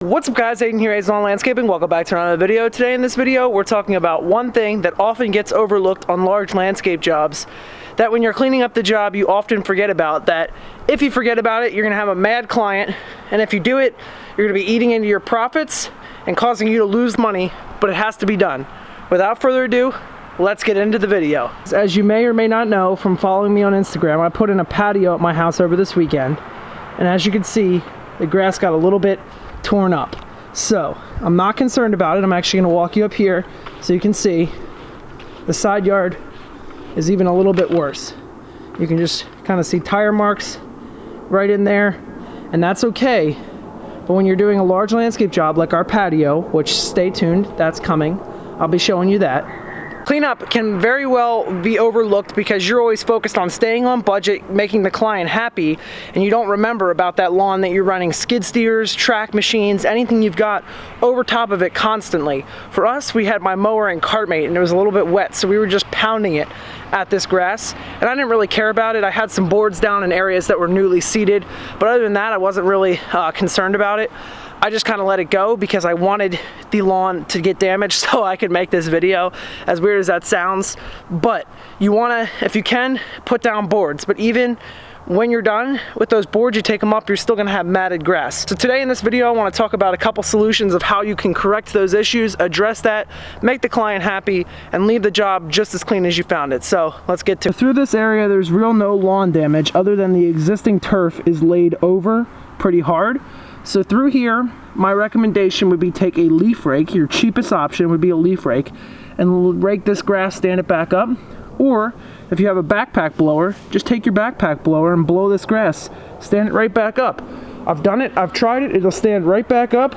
What's up guys, Aiden here, Aiden's Lawn Landscaping. Welcome back to another video. Today in this video, we're talking about one thing that often gets overlooked on large landscape jobs, that when you're cleaning up the job, you often forget about. That if you forget about it, you're gonna have a mad client, and if you do it, you're gonna be eating into your profits and causing you to lose money, but it has to be done. Without further ado, let's get into the video. As you may or may not know from following me on Instagram, I put in a patio at my house over this weekend, and as you can see, the grass got a little bit torn up. So I'm not concerned about it. I'm actually going to walk you up here so you can see the side yard is even a little bit worse. You can just kind of see tire marks right in there, and that's okay. But when you're doing a large landscape job like our patio, which stay tuned, that's coming, I'll be showing you that. Cleanup can very well be overlooked because you're always focused on staying on budget, making the client happy, and you don't remember about that lawn that you're running skid steers, track machines, anything you've got over top of it constantly. For us, we had my mower and Cartmate, and it was a little bit wet, so we were just pounding it at this grass, and I didn't really care about it. I had some boards down in areas that were newly seeded, but other than that, I wasn't really concerned about it. I just kind of let it go because I wanted the lawn to get damaged so I could make this video, as weird as that sounds. But you want to, if you can, put down boards. But even when you're done with those boards, you take them up, you're still going to have matted grass. So today in this video, I want to talk about a couple solutions of how you can correct those issues, address that, make the client happy, and leave the job just as clean as you found it. So let's get to it. Through this area, there's real no lawn damage other than the existing turf is laid over pretty hard. So through here, my recommendation would be take a leaf rake. Your cheapest option would be a leaf rake, and rake this grass, stand it back up. Or if you have a backpack blower, just take your backpack blower and blow this grass, stand it right back up. I've done it, I've tried it, it'll stand right back up.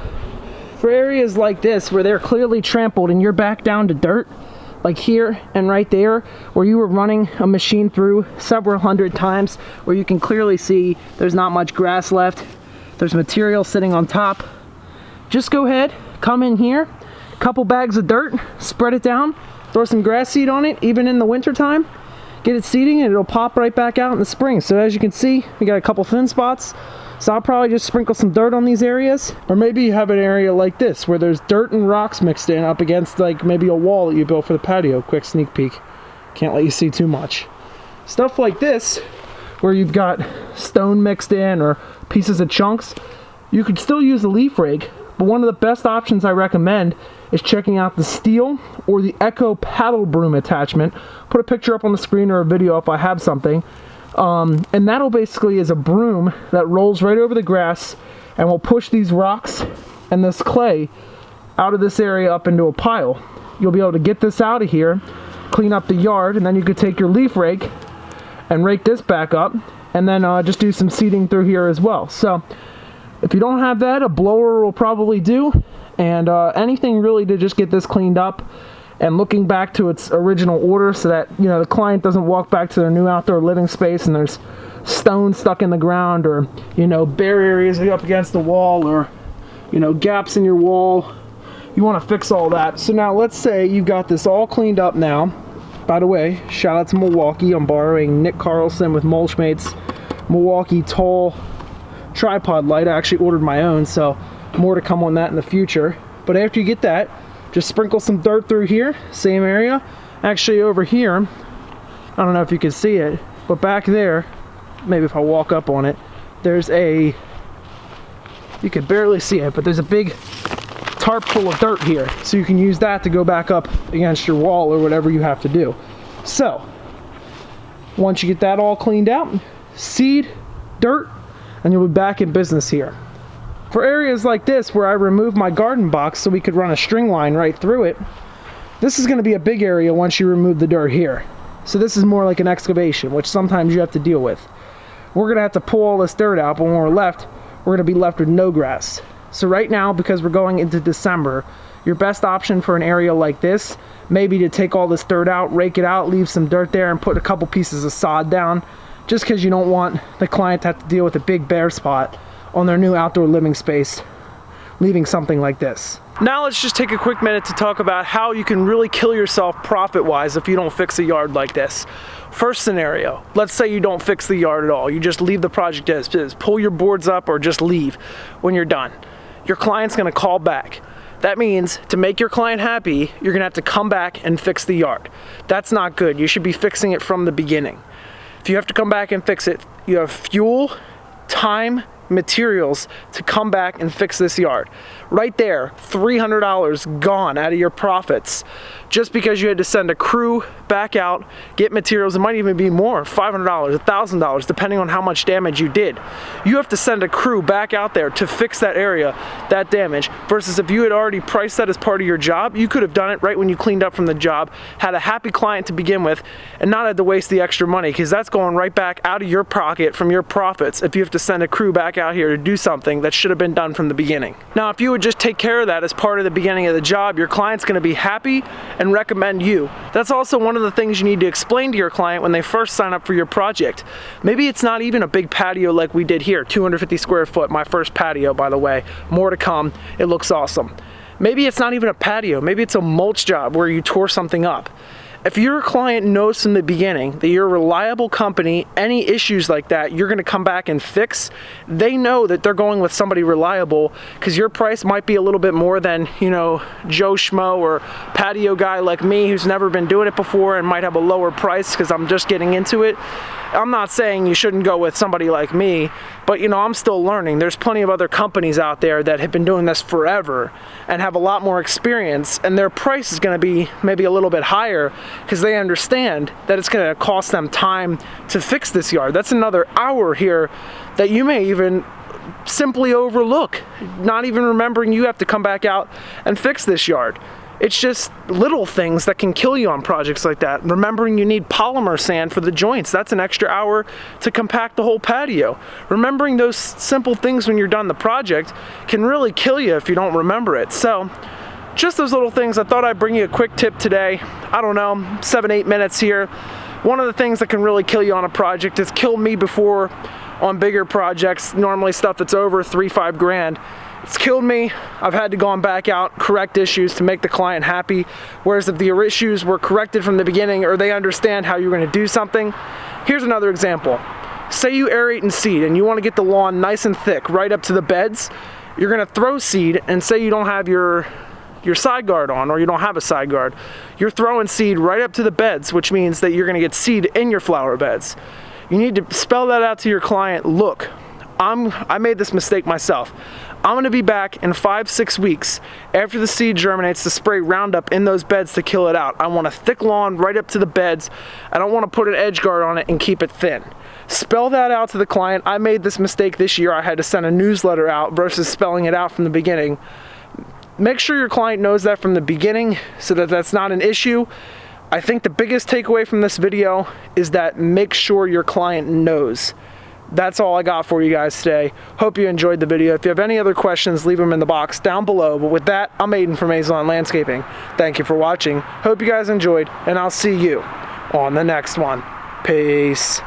For areas like this where they're clearly trampled and you're back down to dirt, like here and right there, where you were running a machine through several hundred times, where you can clearly see there's not much grass left, there's material sitting on top, just go ahead, come in here, a couple bags of dirt, spread it down, throw some grass seed on it, even in the winter time, get it seeding, and it'll pop right back out in the spring. So as you can see, we got a couple thin spots, so I'll probably just sprinkle some dirt on these areas. Or maybe you have an area like this where there's dirt and rocks mixed in up against like maybe a wall that you built for the patio. Quick sneak peek, can't let you see too much. Stuff like this where you've got stone mixed in or pieces of chunks, you could still use a leaf rake, but one of the best options I recommend is checking out the Steel or the Echo paddle broom attachment. Put a picture up on the screen or a video if I have something, and that'll basically is a broom that rolls right over the grass and will push these rocks and this clay out of this area up into a pile. You'll be able to get this out of here, clean up the yard, and then you could take your leaf rake and rake this back up, and then just do some seeding through here as well. So if you don't have that, a blower will probably do, and anything really to just get this cleaned up and looking back to its original order, so that the client doesn't walk back to their new outdoor living space and there's stone stuck in the ground, or bare areas up against the wall, or gaps in your wall. You want to fix all that. So now let's say you've got this all cleaned up now. By the way, shout out to Milwaukee. I'm borrowing Nick Carlson with Mulchmate's Milwaukee tall tripod light. I actually ordered my own, so more to come on that in the future. But after you get that, just sprinkle some dirt through here, same area. Actually over here, I don't know if you can see it, but back there, maybe if I walk up on it, there's you can barely see it, but there's a big tarp full of dirt here, so you can use that to go back up against your wall or whatever you have to do. So once you get that all cleaned out, seed, dirt, and you'll be back in business here. For areas like this where I removed my garden box so we could run a string line right through it, this is going to be a big area once you remove the dirt here. So this is more like an excavation, which sometimes you have to deal with. We're going to have to pull all this dirt out, but when we're left, we're going to be left with no grass. So right now, because we're going into December, your best option for an area like this may be to take all this dirt out, rake it out, leave some dirt there, and put a couple pieces of sod down, just because you don't want the client to have to deal with a big bare spot on their new outdoor living space, leaving something like this. Now let's just take a quick minute to talk about how you can really kill yourself profit-wise if you don't fix a yard like this. First scenario, let's say you don't fix the yard at all. You just leave the project as is. Pull your boards up or just leave when you're done. your client's gonna call back. That means to make your client happy, you're gonna have to come back and fix the yard. That's not good. You should be fixing it from the beginning. If you have to come back and fix it, you have fuel, time, materials to come back and fix this yard. Right there, $300 gone out of your profits just because you had to send a crew back out, get materials. It might even be more, $500, $1,000, depending on how much damage you did. You have to send a crew back out there to fix that area, that damage, versus if you had already priced that as part of your job, you could have done it right when you cleaned up from the job, had a happy client to begin with, and not had to waste the extra money, because that's going right back out of your pocket from your profits if you have to send a crew back out here to do something that should have been done from the beginning. Now, if you would just take care of that as part of the beginning of the job, your client's going to be happy and recommend you. That's also one of the things you need to explain to your client when they first sign up for your project. Maybe it's not even a big patio like we did here, 250 square foot, my first patio, by the way. More to come. It looks awesome. Maybe it's not even a patio. Maybe it's a mulch job where you tore something up. If your client knows from the beginning that you're a reliable company, any issues like that, you're gonna come back and fix, they know that they're going with somebody reliable, because your price might be a little bit more than, you know, Joe Schmo or patio guy like me who's never been doing it before and might have a lower price because I'm just getting into it. I'm not saying you shouldn't go with somebody like me, but you know, I'm still learning. There's plenty of other companies out there that have been doing this forever and have a lot more experience, and their price is gonna be maybe a little bit higher because they understand that it's gonna cost them time to fix this yard. That's another hour here that you may even simply overlook, not even remembering you have to come back out and fix this yard. It's just little things that can kill you on projects like that. Remembering you need polymer sand for the joints, that's an extra hour to compact the whole patio. Remembering those simple things when you're done the project can really kill you if you don't remember it. So, just those little things. I thought I'd bring you a quick tip today. I don't know, 7-8 minutes here. One of the things that can really kill you on a project, it's killed me before on bigger projects, normally stuff that's over $3-5 grand. It's killed me. I've had to go back out, correct issues to make the client happy. Whereas if the issues were corrected from the beginning, or they understand how you're going to do something. Here's another example. Say you aerate and seed and you want to get the lawn nice and thick right up to the beds. You're going to throw seed, and say you don't have your side guard on, or you don't have a side guard. You're throwing seed right up to the beds, which means that you're going to get seed in your flower beds. You need to spell that out to your client. Look, I made this mistake myself. I'm gonna be back in 5-6 weeks after the seed germinates to spray Roundup in those beds to kill it out. I want a thick lawn right up to the beds. I don't want to put an edge guard on it and keep it thin. Spell that out to the client. I made this mistake this year. I had to send a newsletter out versus spelling it out from the beginning. Make sure your client knows that from the beginning so that that's not an issue. I think the biggest takeaway from this video is that make sure your client knows. That's all I got for you guys today. Hope you enjoyed the video. If you have any other questions, leave them in the box down below. But with that, I'm Aiden from Azon Landscaping. Thank you for watching. Hope you guys enjoyed, and I'll see you on the next one. Peace.